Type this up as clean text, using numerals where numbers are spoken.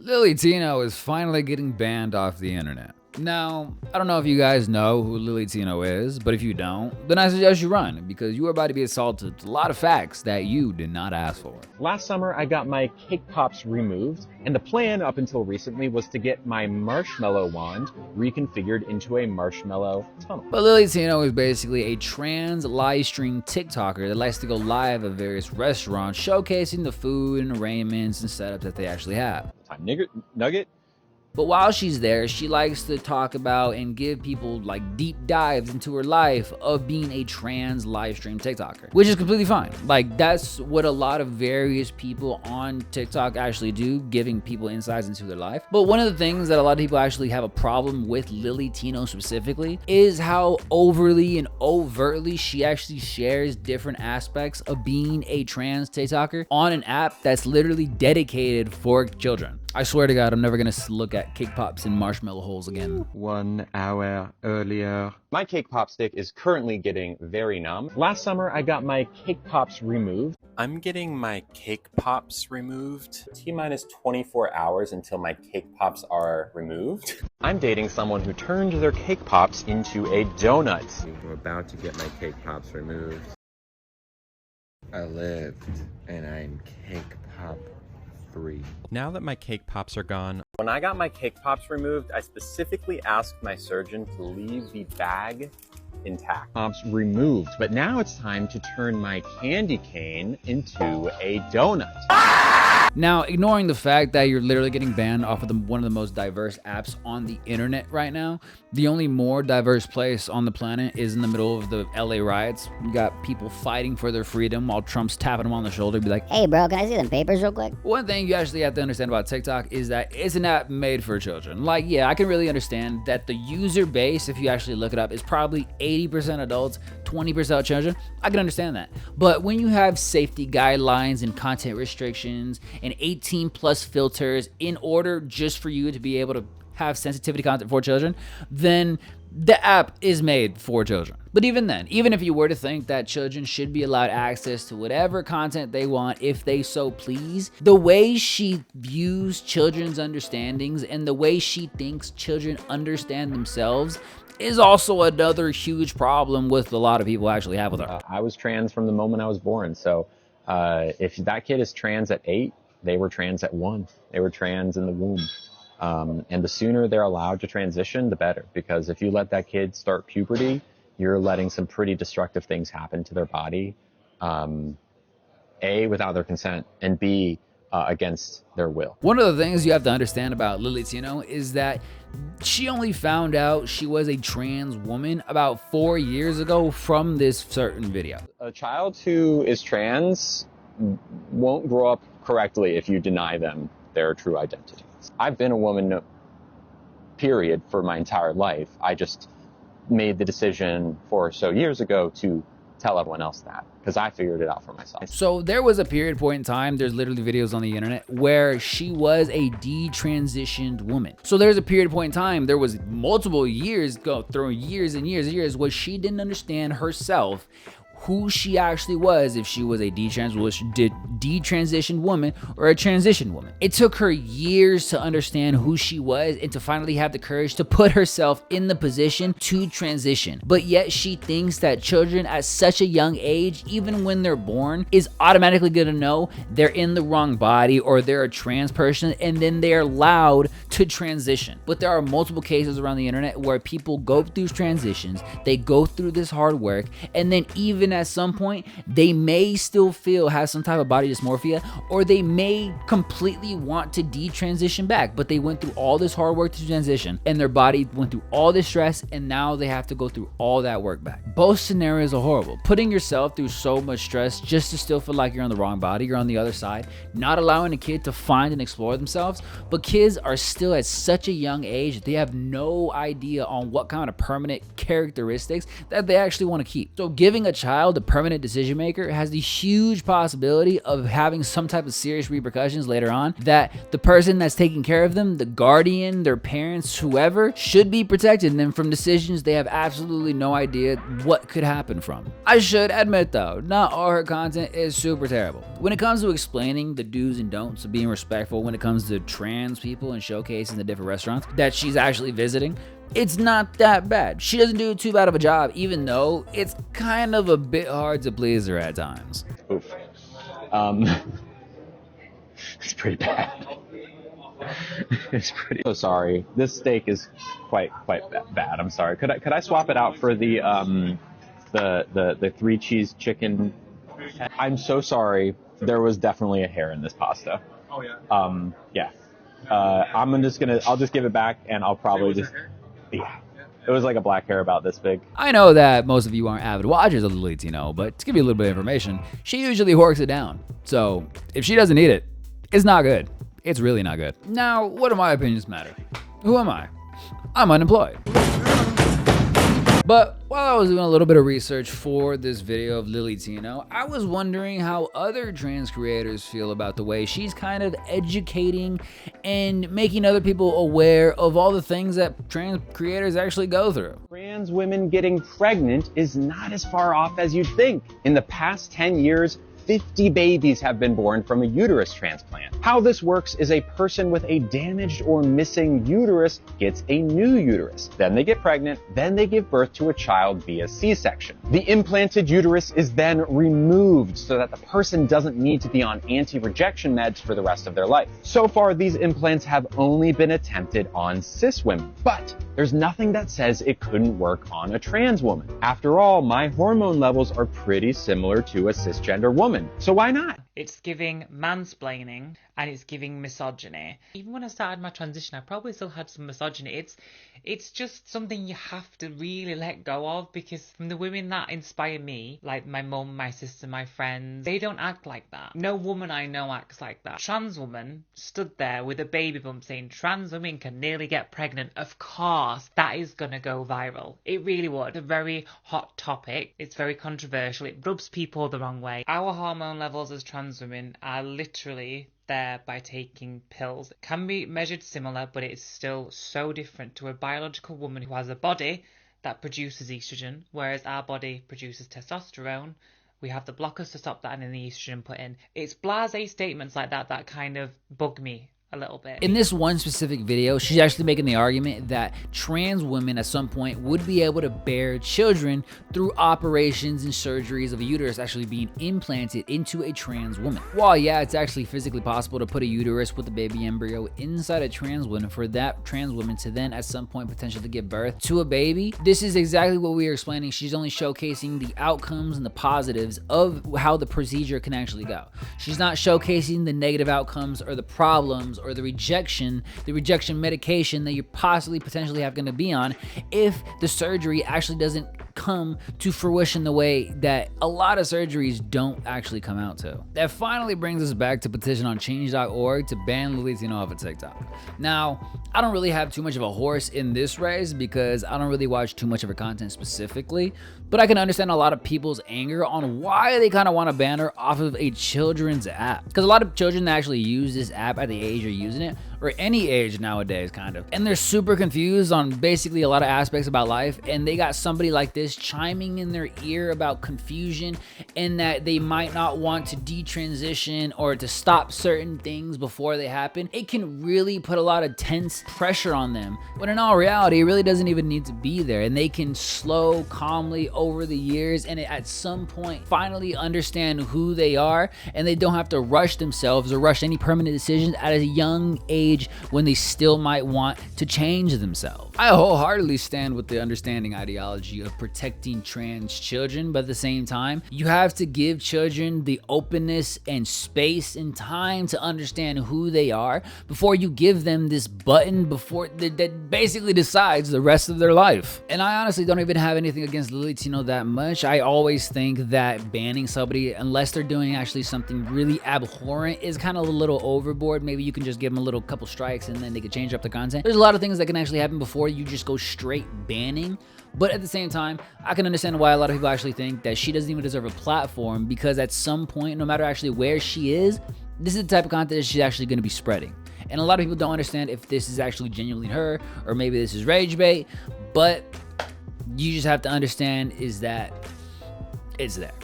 Lily Tino is finally getting banned off the internet. Now, I don't know if you guys know who Lily Tino is, but if you don't, then I suggest you run, because you are about to be assaulted with a lot of facts that you did not ask for. Last summer, I got my cake pops removed, and the plan up until recently was to get my marshmallow wand reconfigured into a marshmallow tunnel. But Lily Tino is basically a trans live stream TikToker that likes to go live at various restaurants showcasing the food and arrangements and setups that they actually have. Time nugget. But while she's there, she likes to talk about and give people like deep dives into her life of being a trans live stream TikToker, which is completely fine. Like, that's what a lot of various people on TikTok actually do, giving people insights into their life. But one of the things that a lot of people actually have a problem with Lily Tino specifically is how overly and overtly she actually shares different aspects of being a trans TikToker on an app that's literally dedicated for children. I swear to God, I'm never gonna look at cake pops and marshmallow holes again. 1 hour earlier. My cake pop stick is currently getting very numb. Last summer, I got my cake pops removed. I'm getting my cake pops removed. T-minus 24 hours until my cake pops are removed. I'm dating someone who turned their cake pops into a donut. I'm about to get my cake pops removed. I lived, and I'm cake pop free. Now that my cake pops are gone, When I got my cake pops removed, I specifically asked my surgeon to leave the bag intact. Pops removed, but now it's time to turn my candy cane into a donut. Now, ignoring the fact that you're literally getting banned off of one of the most diverse apps on the internet right now, the only more diverse place on the planet is in the middle of the LA riots. You got people fighting for their freedom while Trump's tapping them on the shoulder, be like, Hey bro, can I see them papers real quick? one thing you actually have to understand about TikTok is that it's an app made for children. Like, yeah, I can really understand that the user base, if you actually look it up, is probably 80% adults, 20% children. I can understand that. But when you have safety guidelines and content restrictions and 18 plus filters in order just for you to be able to have sensitivity content for children, then the app is made for children. But even then, even if you were to think that children should be allowed access to whatever content they want if they so please, the way she views children's understandings and the way she thinks children understand themselves is also another huge problem with a lot of people actually have with her. I was trans from the moment I was born, so if that kid is trans at 8, they were trans at 1. They were trans in the womb. And the sooner they're allowed to transition, the better. Because if you let that kid start puberty, you're letting some pretty destructive things happen to their body. A, without their consent, and B, against their will. One of the things you have to understand about Lily Tino is that she only found out she was a trans woman about 4 years ago from this certain video. A child who is trans won't grow up correctly if you deny them their true identity. I've been a woman, period, for my entire life. I just made the decision 4 or so years ago to tell everyone else that, because I figured it out for myself. So there was a period point in time, there's literally videos on the internet where she was a detransitioned woman. So there's a period point in time, there was multiple years, go through years and years and years, where she didn't understand herself who she actually was, if she was a detransitioned woman or a transition woman. It took her years to understand who she was and to finally have the courage to put herself in the position to transition. But yet she thinks that children at such a young age, even when they're born, is automatically gonna know they're in the wrong body or they're a trans person, and then they're allowed to transition. But there are multiple cases around the internet where people go through transitions, they go through this hard work, and then even at some point, they may still have some type of body dysmorphia, or they may completely want to detransition back, but they went through all this hard work to transition, and their body went through all this stress, and now they have to go through all that work back. Both scenarios are horrible. Putting yourself through so much stress just to still feel like you're on the wrong body, you're on the other side, not allowing a kid to find and explore themselves, but kids are still still at such a young age that they have no idea on what kind of permanent characteristics that they actually want to keep. So giving a child a permanent decision maker has the huge possibility of having some type of serious repercussions later on that the person that's taking care of them, the guardian, their parents, whoever, should be protecting them from decisions they have absolutely no idea what could happen from. I should admit though, not all her content is super terrible. When it comes to explaining the do's and don'ts of being respectful when it comes to trans people and showcasing the different restaurants that she's actually visiting, it's not that bad. She doesn't do too bad of a job, even though it's kind of a bit hard to please her at times. Oof. It's pretty bad. It's pretty. So sorry. This steak is quite bad. I'm sorry. Could I swap it out for the 3-cheese chicken? I'm so sorry. There was definitely a hair in this pasta. Oh yeah. Yeah. I'll just give it back, and I'll probably just. Yeah. It was like a black hair about this big. I know that most of you aren't avid watchers of Lily Tino, but to give you a little bit of information, she usually horks it down. So if she doesn't eat it, it's not good. It's really not good. Now, what do my opinions matter? Who am I? I'm unemployed. But while I was doing a little bit of research for this video of Lily Tino, I was wondering how other trans creators feel about the way she's kind of educating and making other people aware of all the things that trans creators actually go through. Trans women getting pregnant is not as far off as you'd think. In the past 10 years, 50 babies have been born from a uterus transplant. How this works is a person with a damaged or missing uterus gets a new uterus. Then they get pregnant, then they give birth to a child via C-section. The implanted uterus is then removed so that the person doesn't need to be on anti-rejection meds for the rest of their life. So far, these implants have only been attempted on cis women, but there's nothing that says it couldn't work on a trans woman. After all, my hormone levels are pretty similar to a cisgender woman. So why not? It's giving mansplaining and it's giving misogyny. Even when I started my transition, I probably still had some misogyny. It's just something you have to really let go of, because from the women that inspire me, like my mum, my sister, my friends, they don't act like that. No woman I know acts like that. Trans woman stood there with a baby bump saying trans women can nearly get pregnant. Of course, that is gonna go viral. It really would. It's a very hot topic. It's very controversial. It rubs people the wrong way. Our hormone levels as trans women are literally there by taking pills. It can be measured similar, but it's still so different to a biological woman who has a body that produces estrogen, whereas our body produces testosterone. We have the blockers to stop that and then the estrogen put in. It's blasé statements like that that kind of bug me a little bit. In this one specific video, she's actually making the argument that trans women at some point would be able to bear children through operations and surgeries of a uterus actually being implanted into a trans woman. While yeah, it's actually physically possible to put a uterus with a baby embryo inside a trans woman for that trans woman to then at some point potentially give birth to a baby, this is exactly what we are explaining. She's only showcasing the outcomes and the positives of how the procedure can actually go. She's not showcasing the negative outcomes or the problems or the rejection medication that you're possibly potentially have going to be on if the surgery actually doesn't come to fruition the way that a lot of surgeries don't actually come out to. That finally brings us back to petition on change.org to ban Lily Tino off of TikTok. Now, I don't really have too much of a horse in this race because I don't really watch too much of her content specifically, but I can understand a lot of people's anger on why they kind of want to ban her off of a children's app. Because a lot of children that actually use this app at the age you're using it, or any age nowadays kind of, and they're super confused on basically a lot of aspects about life, and they got somebody like this chiming in their ear about confusion and that they might not want to detransition or to stop certain things before they happen. It can really put a lot of tense pressure on them, when in all reality it really doesn't even need to be there, and they can slow calmly over the years and at some point finally understand who they are, and they don't have to rush themselves or rush any permanent decisions at a young age when they still might want to change themselves. I wholeheartedly stand with the understanding ideology of protecting trans children, but at the same time, you have to give children the openness and space and time to understand who they are before you give them this button that basically decides the rest of their life. And I honestly don't even have anything against Lily Tino that much. I always think that banning somebody, unless they're doing actually something really abhorrent, is kind of a little overboard. Maybe you can just give them a little couple strikes and then they could change up the content. There's a lot of things that can actually happen before you just go straight banning. But at the same time, I can understand why a lot of people actually think that she doesn't even deserve a platform, because at some point, no matter actually where she is, this is the type of content that she's actually going to be spreading. And a lot of people don't understand if this is actually genuinely her, or maybe this is rage bait. But you just have to understand is that it's there.